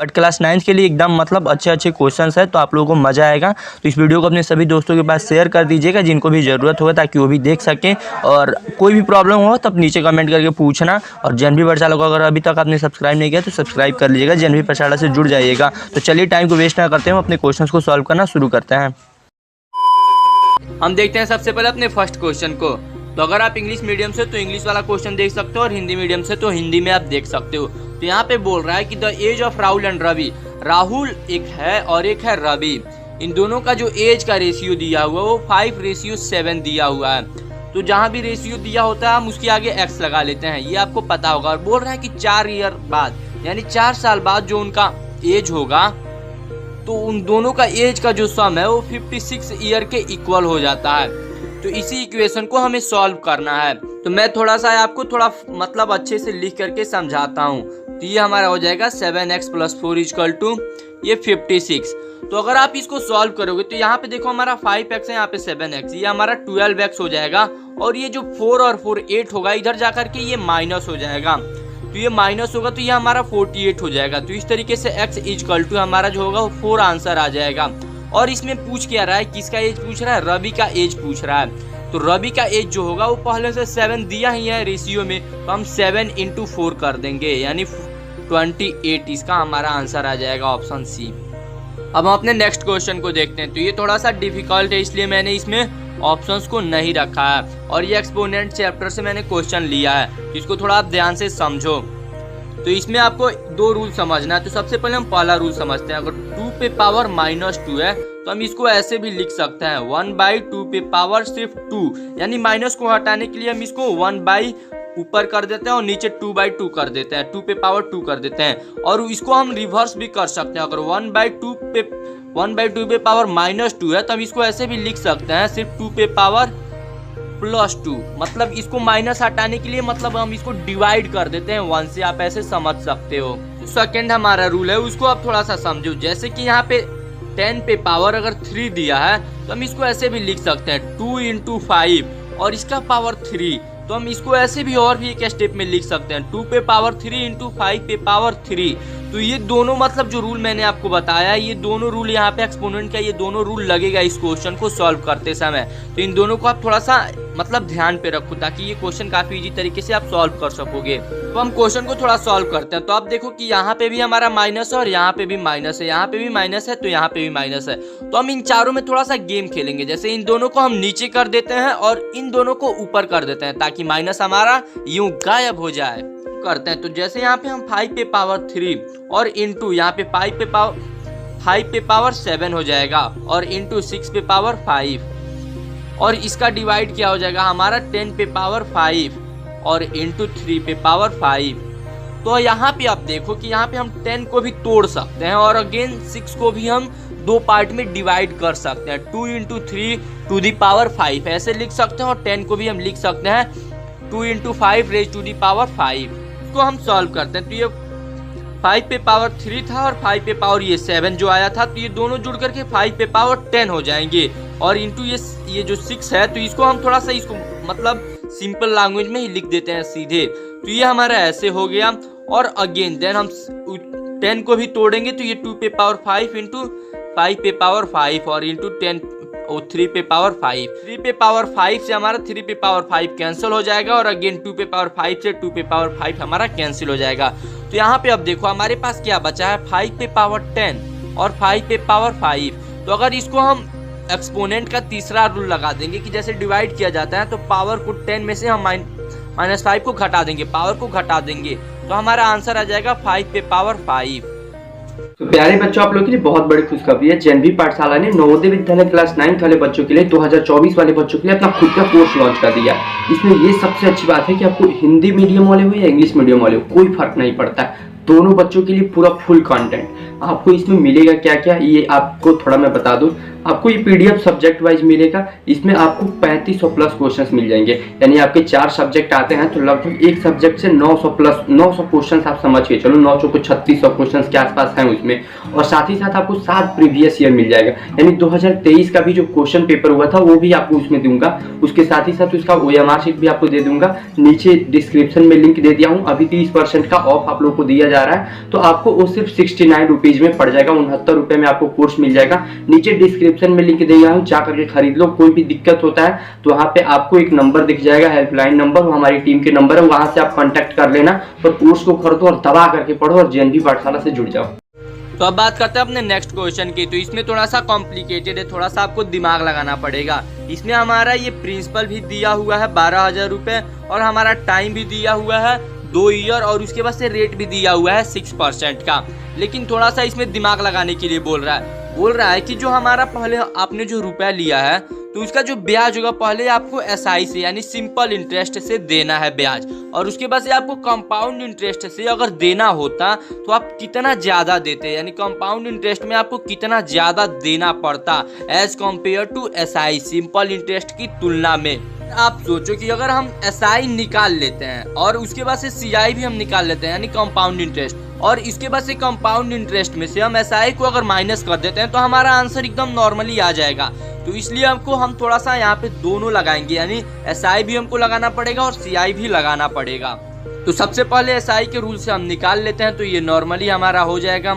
But class 9 के लिए एकदम मतलब अच्छे अच्छे क्वेश्चंस है, तो आप लोगों को मज़ा आएगा। तो इस वीडियो को अपने सभी दोस्तों के पास शेयर कर दीजिएगा जिनको भी ज़रूरत होगा, ताकि वो भी देख सकें। और कोई भी प्रॉब्लम हो तब नीचे कमेंट करके पूछना। और जनवी पाठशाला को अगर अभी तक आपने सब्सक्राइब नहीं किया तो सब्सक्राइब कर लीजिएगा, जनवी पाठशाला से जुड़ जाइएगा। तो चलिए टाइम को वेस्ट ना करते हैं, अपने क्वेश्चन को सॉल्व करना शुरू करते हैं। हम देखते हैं सबसे पहले अपने फर्स्ट क्वेश्चन को। तो अगर आप इंग्लिश मीडियम से तो इंग्लिश वाला क्वेश्चन देख सकते हो, और हिंदी मीडियम से तो हिंदी में आप देख सकते हो। तो यहाँ पे बोल रहा है कि the age of Rahul and Ravi, Rahul एक है और एक है रवि, इन दोनों का जो एज का रेशियो दिया हुआ है वो 5:7 दिया हुआ है। तो जहाँ भी रेशियो दिया होता है हम उसके आगे x लगा लेते हैं, ये आपको पता होगा। और बोल रहा है कि 4 ईयर बाद यानी 4 साल बाद जो उनका एज होगा, तो उन दोनों का एज का जो सम है वो 56 ईयर के इक्वल हो जाता है। तो इसी इक्वेशन को हमें सॉल्व करना है। तो मैं थोड़ा सा आपको थोड़ा मतलब अच्छे से लिख करके समझाता हूँ। तो ये हमारा हो जाएगा 7x + 4 = ये 56। तो अगर आप इसको सॉल्व करोगे तो यहाँ पे देखो हमारा 5x है, यहाँ पे 7x, ये हमारा 12x हो जाएगा। और ये जो 4 और 4 8 होगा, इधर जाकर के ये माइनस हो जाएगा। तो ये माइनस होगा तो ये हमारा 48 हो जाएगा। तो इस तरीके से x = हमारा जो होगा वो 4 आंसर आ जाएगा। और इसमें पूछ क्या रहा है, किसका एज पूछ रहा है, रवि का एज पूछ रहा है। तो रवि का एज जो होगा वो पहले से 7 दिया ही है रेशियो में, तो हम 7 × 4 कर देंगे, यानी 28। इसका हमारा आंसर आ जाएगा ऑप्शन सी। अब हम अपने नेक्स्ट क्वेश्चन को देखते हैं। तो ये थोड़ा सा डिफिकल्ट है, इसलिए मैंने इसमें ऑप्शंस को नहीं रखा है, और ये एक्सपोनेंट चैप्टर से मैंने क्वेश्चन लिया है, तो इसको थोड़ा आप ध्यान से समझो। तो इसमें आपको 2 रूल समझना है। तो सबसे पहले हम पहला रूल समझते हैं। अगर 2 पे पावर -2 है तो हम इसको ऐसे भी लिख सकते हैं 1/2 पे पावर सिर्फ 2, यानी माइनस को हटाने के लिए हम इसको 1 ऊपर कर देते हैं और नीचे 2/2 कर देते हैं, 2 पे पावर 2 कर देते हैं। और इसको हम रिवर्स भी कर सकते हैं। अगर 1/2 पे पावर -2 है तो हम इसको ऐसे भी लिख सकते हैं सिर्फ 2 पे पावर +2, मतलब इसको माइनस हटाने के लिए मतलब हम इसको डिवाइड कर देते हैं 1 से, आप ऐसे समझ सकते हो। सेकंड हमारा रूल है, उसको आप थोड़ा सा समझो। जैसे कि यहाँ पे 10 पे पावर अगर 3 दिया है तो हम इसको ऐसे भी लिख सकते हैं 2 × 5, और इसका पावर 3, तो हम इसको ऐसे भी और भी एक स्टेप में लिख सकते हैं 2 पे पावर 3 × 5 पे पावर 3। तो ये दोनों मतलब जो रूल मैंने आपको बताया, ये दोनों रूल यहाँ पे एक्सपोनेंट का ये दोनों रूल लगेगा इस क्वेश्चन को सॉल्व करते समय। तो इन दोनों को आप थोड़ा सा मतलब ध्यान पे रखो, ताकि ये क्वेश्चन काफी इजी तरीके से आप सॉल्व कर सकोगे। तो हम क्वेश्चन को थोड़ा सॉल्व करते हैं। तो आप देखो कि यहाँ पे भी हमारा माइनस है और यहाँ पे भी माइनस है, यहाँ पे भी माइनस है, तो यहाँ पे भी माइनस है। तो हम इन चारों में थोड़ा सा गेम खेलेंगे। जैसे इन दोनों को हम नीचे कर देते हैं और इन दोनों को ऊपर कर देते हैं, ताकि माइनस हमारा यूं गायब हो जाए। करते हैं तो जैसे यहाँ पे हम 5 पे पावर 3 और इंटू यहाँ पे 5 पे पावर 7 हो जाएगा, और इंटू 6 पे पावर 5, और इसका डिवाइड क्या हो जाएगा हमारा 10 पे पावर 5 और इंटू 3 पे पावर 5। तो यहाँ पे आप देखो कि यहाँ पे हम 10 को भी तोड़ सकते हैं, और अगेन 6 को भी हम 2 पार्ट में डिवाइड कर सकते हैं, 2 × 3⁵ ऐसे लिख सकते हैं। और 10 को भी हम लिख सकते हैं 2 × 5⁵ इसको हम सॉल्व करते हैं। तो ये 5 पे पावर 3 था और 5 पे पावर ये 7 जो आया था, तो ये दोनों जुड़ करके 5 पे पावर 10 हो जाएंगे। और इंटू ये जो 6 है, तो इसको हम थोड़ा सा इसको मतलब सिंपल लैंग्वेज में ही लिख देते हैं सीधे। तो ये हमारा ऐसे हो गया। और अगेन देन हम 10 को भी तोड़ेंगे, तो ये 2 पे पावर 5 × 5 पे पावर 5 और इंटू 10 और 3 पे पावर 5। 3 पे पावर 5 से हमारा 3 पे पावर 5 कैंसिल हो जाएगा, और अगेन 2 पे पावर 5 से 2 पे पावर 5 हमारा कैंसिल हो जाएगा। तो यहाँ पे अब देखो हमारे पास क्या बचा है, 5 पे पावर 10 और 5 पे पावर 5। तो अगर इसको हम एक्सपोनेंट का तीसरा रूल लगा देंगे कि जैसे डिवाइड किया जाता है, तो पावर को 10 में से हम -5 को घटा देंगे, पावर को घटा देंगे, तो हमारा आंसर आ जाएगा 5 पे पावर 5। तो प्यारे बच्चों, आप लोगों के लिए बहुत बड़ी खुशखबरी है। जनवी पाठशाला ने नवोदय विद्यालय क्लास 9 वाले बच्चों के लिए 2024 वाले बच्चों के लिए अपना खुद का कोर्स लॉन्च कर दिया। इसमें ये सबसे अच्छी बात है कि आपको हिंदी मीडियम वाले हो या इंग्लिश मीडियम वाले हो, कोई फर्क नहीं पड़ता है। दोनों बच्चों के लिए पूरा फुल कंटेंट आपको इसमें मिलेगा। क्या क्या ये आपको थोड़ा मैं बता दूं। आपको ये पीडीएफ सब्जेक्ट वाइज मिलेगा। इसमें आपको 3500 प्लस क्वेश्चंस मिल जाएंगे, यानी आपके 4 सब्जेक्ट आते हैं तो लगभग एक सब्जेक्ट से 900 क्वेश्चंस आप समझ के चलो, 900 को 3600 क्वेश्चंस के आसपास हैं उसमें। और साथ ही साथ आपको 7 प्रीवियस ईयर मिल जाएगा, यानी 2023 का भी जो क्वेश्चन पेपर हुआ था वो भी आपको उसमें दूंगा। उसके साथ ही साथ उसका OMR शीट भी आपको दे दूंगा। नीचे डिस्क्रिप्शन में लिंक दे दिया हूँ, अभी 30% का ऑफ आप लोगों को दिया जा रहा है, तो आपको वो सिर्फ 69 रुपीज में पड़ जाएगा, 69 रुपए में आपको कोर्स मिल जाएगा। नीचे डिस्क्रिप्शन में लिंक दे दिया हूँ, जा करके खरीद लो। कोई भी दिक्कत होता है तो वहाँ पे आपको एक नंबर दिख जाएगा, हेल्पलाइन नंबर, वो हमारी टीम के नंबर है, वहां से आप कांटेक्ट कर लेना और कोर्स को खरीदो और दबा करके पढ़ो और JNV पाठशाला से जुड़ जाओ। तो अब बात करते हैं अपने नेक्स्ट क्वेश्चन की। तो इसमें थोड़ा सा कॉम्प्लिकेटेड है, थोड़ा सा आपको दिमाग लगाना पड़ेगा। इसमें हमारा ये प्रिंसिपल भी दिया हुआ है 12,000 रुपए, और हमारा टाइम भी दिया हुआ है 2 ईयर, और उसके बाद से रेट भी दिया हुआ है 6% का। लेकिन थोड़ा सा इसमें दिमाग लगाने के लिए बोल रहा है कि जो हमारा पहले आपने जो रुपया लिया है तो उसका जो ब्याज होगा पहले आपको SI से यानी सिंपल इंटरेस्ट से देना है ब्याज, और उसके बाद से आपको कंपाउंड इंटरेस्ट से अगर देना होता तो आप कितना ज्यादा देते, यानी कंपाउंड इंटरेस्ट में आपको कितना ज्यादा देना पड़ता as compare to SI simple interest की तुलना में। आप सोचो कि अगर हम SI निकाल लेते हैं और उसके बाद से CI भी हम निकाल लेते हैं यानी कंपाउंड इंटरेस्ट, और इसके बाद से कंपाउंड इंटरेस्ट में से हम SI को अगर माइनस कर देते हैं तो हमारा आंसर एकदम नॉर्मली आ जाएगा। तो इसलिए हमको हम थोड़ा सा यहाँ पे दोनों लगाएंगे, यानी SI भी हमको लगाना पड़ेगा और CI भी लगाना पड़ेगा। तो सबसे पहले SI के रूल से हम निकाल लेते हैं, तो ये नॉर्मली हमारा हो जाएगा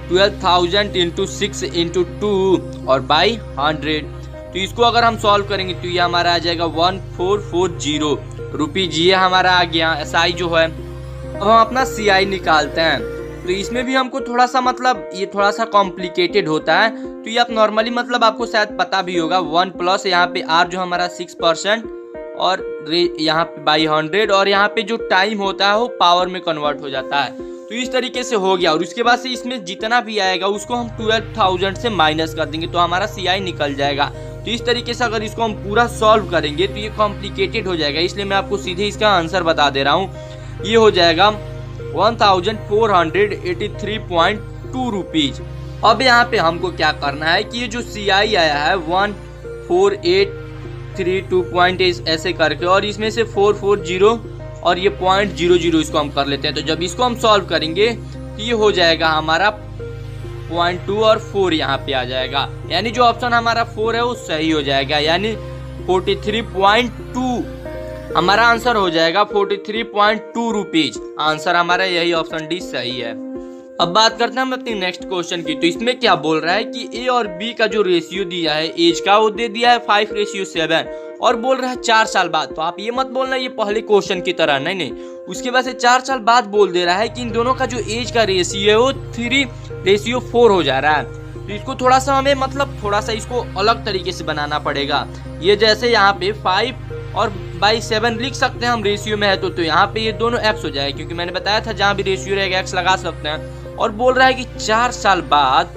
12,000 इंटू 6 इंटू 2 और बाई 100। तो इसको अगर हम सॉल्व करेंगे तो ये हमारा आ जाएगा 1440 रुपीज, ये हमारा आ गया SI जो है। अब हम अपना CI निकालते हैं, तो इसमें भी हमको थोड़ा सा मतलब ये थोड़ा सा कॉम्प्लिकेटेड होता है। तो ये आप नॉर्मली मतलब आपको शायद पता भी होगा 1 प्लस यहाँ पे R जो हमारा 6% और यहाँ पे बाई 100, और यहाँ पे जो टाइम होता है वो पावर में कन्वर्ट हो जाता है। तो इस तरीके से हो गया, और उसके बाद से इसमें जितना भी आएगा उसको हम 12,000 से माइनस कर देंगे तो हमारा CI निकल जाएगा। तो इस तरीके से अगर इसको हम पूरा सॉल्व करेंगे तो ये कॉम्प्लिकेटेड हो जाएगा, इसलिए मैं आपको सीधे इसका आंसर बता दे रहा हूँ। ये हो जाएगा 1483.2 रुपीज। अब यहाँ पे हमको क्या करना है कि ये जो CI आया है 1483.2 ऐसे करके, और इसमें से 440 और ये 0.00 इसको हम कर लेते हैं। तो जब इसको हम सॉल्व करेंगे तो ये हो जाएगा हमारा 0.2 और 4 यहाँ पे आ जाएगा, यानी जो ऑप्शन हमारा 4 है वो सही हो जाएगा, यानी 43.2 हमारा आंसर हो जाएगा 43.2 रुपीज। आंसर हमारा यही ऑप्शन डी सही है। अब बात करते हैं हम अपनी नेक्स्ट क्वेश्चन की। तो इसमें क्या बोल रहा है कि A और B का जो रेशियो दिया है एज का वो दे दिया है 5:7 और बोल रहा है 4 साल बाद। तो आप ये मत बोलना ये पहले क्वेश्चन की तरह, नहीं, उसके बाद से 4 साल बाद बोल दे रहा है कि इन दोनों का जो एज का रेशियो है वो 3:4 हो जा रहा है। तो इसको थोड़ा सा हमें मतलब थोड़ा सा इसको अलग तरीके से बनाना पड़ेगा। ये जैसे यहाँ पे 5 और बाई 7 लिख सकते हैं हम रेशियो में है तो यहाँ पे ये दोनों x हो जाए, क्योंकि मैंने बताया था जहाँ भी रेशियो रहेगा x लगा सकते हैं। और बोल रहा है कि 4 साल बाद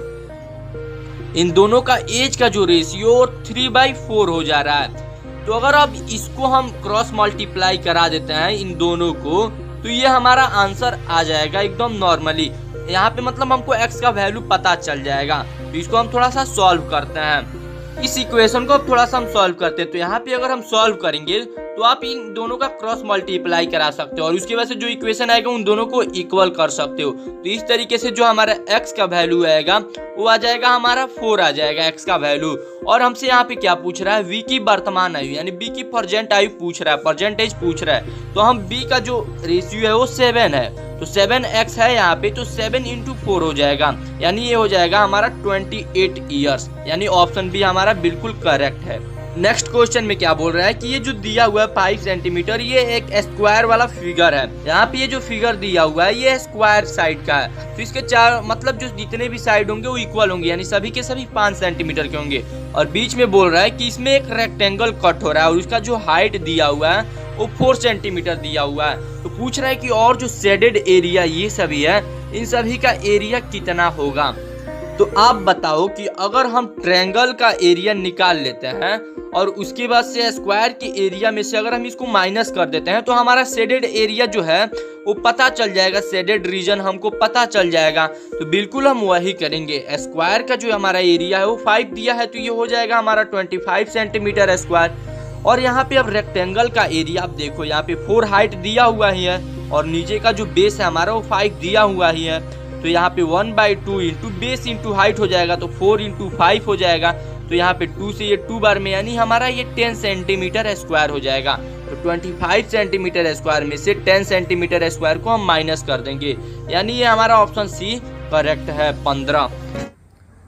इन दोनों का एज का जो रेशियो 3/4 हो जा रहा है। तो अगर अब इसको हम क्रॉस मल्टीप्लाई करा देते हैं इन दोनों को तो ये हमारा आंसर आ जाएगा एकदम नॉर्मली। यहाँ पे मतलब हमको x का वैल्यू पता चल जाएगा। तो इसको हम थोड़ा सा सॉल्व करते हैं, इस इक्वेशन को अब थोड़ा सा हम सॉल्व करते हैं। तो यहाँ पे अगर हम सॉल्व करेंगे तो आप इन दोनों का क्रॉस मल्टीप्लाई करा सकते हो और उसके वजह से जो इक्वेशन आएगा उन दोनों को इक्वल कर सकते हो। तो इस तरीके से जो हमारा x का वैल्यू आएगा वो आ जाएगा हमारा 4 आ जाएगा x का वैल्यू। और हमसे यहाँ पे क्या पूछ रहा है, v की वर्तमान आयु यानी b की प्रेजेंट आयु पूछ रहा है, परसेंटेज पूछ रहा है। तो हम b का जो रेशियो है वो 7 है, तो 7x है यहाँ पे, तो 7 × 4 हो जाएगा, यानी ये हो जाएगा हमारा 28 ईयर्स, यानी ऑप्शन बी हमारा बिल्कुल करेक्ट है। नेक्स्ट क्वेश्चन में क्या बोल रहा है कि ये जो दिया हुआ है 5 सेंटीमीटर ये एक स्क्वायर वाला फिगर है। यहाँ पे ये जो फिगर दिया हुआ है ये स्क्वायर साइड का है। तो इसके चार मतलब जो जितने भी साइड होंगे वो इक्वल होंगे, यानी सभी के सभी 5 सेंटीमीटर के होंगे। और बीच में बोल रहा है कि इसमें एक रेक्टेंगल कट हो रहा है और उसका जो हाइट दिया हुआ है वो 4 सेंटीमीटर दिया हुआ है। तो पूछ रहा है कि और जो शेडेड एरिया ये सभी है इन सभी का एरिया कितना होगा। तो आप बताओ कि अगर हम ट्रायंगल का एरिया निकाल लेते हैं और उसके बाद से स्क्वायर के एरिया में से अगर हम इसको माइनस कर देते हैं तो हमारा शेडेड एरिया जो है वो पता चल जाएगा, शेडेड रीजन हमको पता चल जाएगा। तो बिल्कुल हम वही करेंगे। स्क्वायर का जो हमारा एरिया है वो 5 दिया है तो ये हो जाएगा हमारा 25 सेंटीमीटर स्क्वायर। और यहाँ पे अब रेक्टेंगल का एरिया आप देखो, यहाँ पे 4 हाइट दिया हुआ ही है और नीचे का जो बेस है हमारा वो 5 दिया हुआ ही है। तो यहाँ पे 1/2 इंटू बेस इंटू हाइट हो जाएगा तो 4 इंटू 5 हो जाएगा। तो यहाँ पे 2 से ये 2 बार में यानी हमारा ये 10 सेंटीमीटर स्क्वायर हो जाएगा। तो 25 सेंटीमीटर स्क्वायर में से 10 सेंटीमीटर स्क्वायर को हम माइनस कर देंगे, यानी ये हमारा ऑप्शन सी करेक्ट है 15।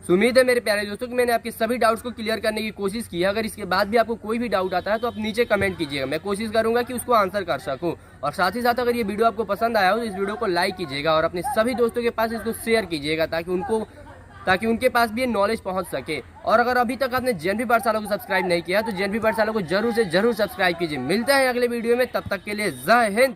उम्मीद है मेरे प्यारे दोस्तों कि मैंने आपके सभी डाउट्स को क्लियर करने की कोशिश की है। अगर इसके बाद भी आपको कोई भी डाउट आता है तो आप नीचे कमेंट कीजिएगा, मैं कोशिश करूंगा कि उसको आंसर कर सकूं। और साथ ही साथ अगर ये वीडियो आपको पसंद आया हो तो इस वीडियो को लाइक कीजिएगा और अपने सभी दोस्तों के पास इसको शेयर कीजिएगा ताकि उनके पास भी ये नॉलेज पहुंच सके। और अगर अभी तक आपने जेएनवी पाठशाला को सब्सक्राइब नहीं किया तो जेएनवी पाठशाला को जरूर से जरूर सब्सक्राइब कीजिए। मिलते हैं अगले वीडियो में, तब तक के लिए जय हिंद।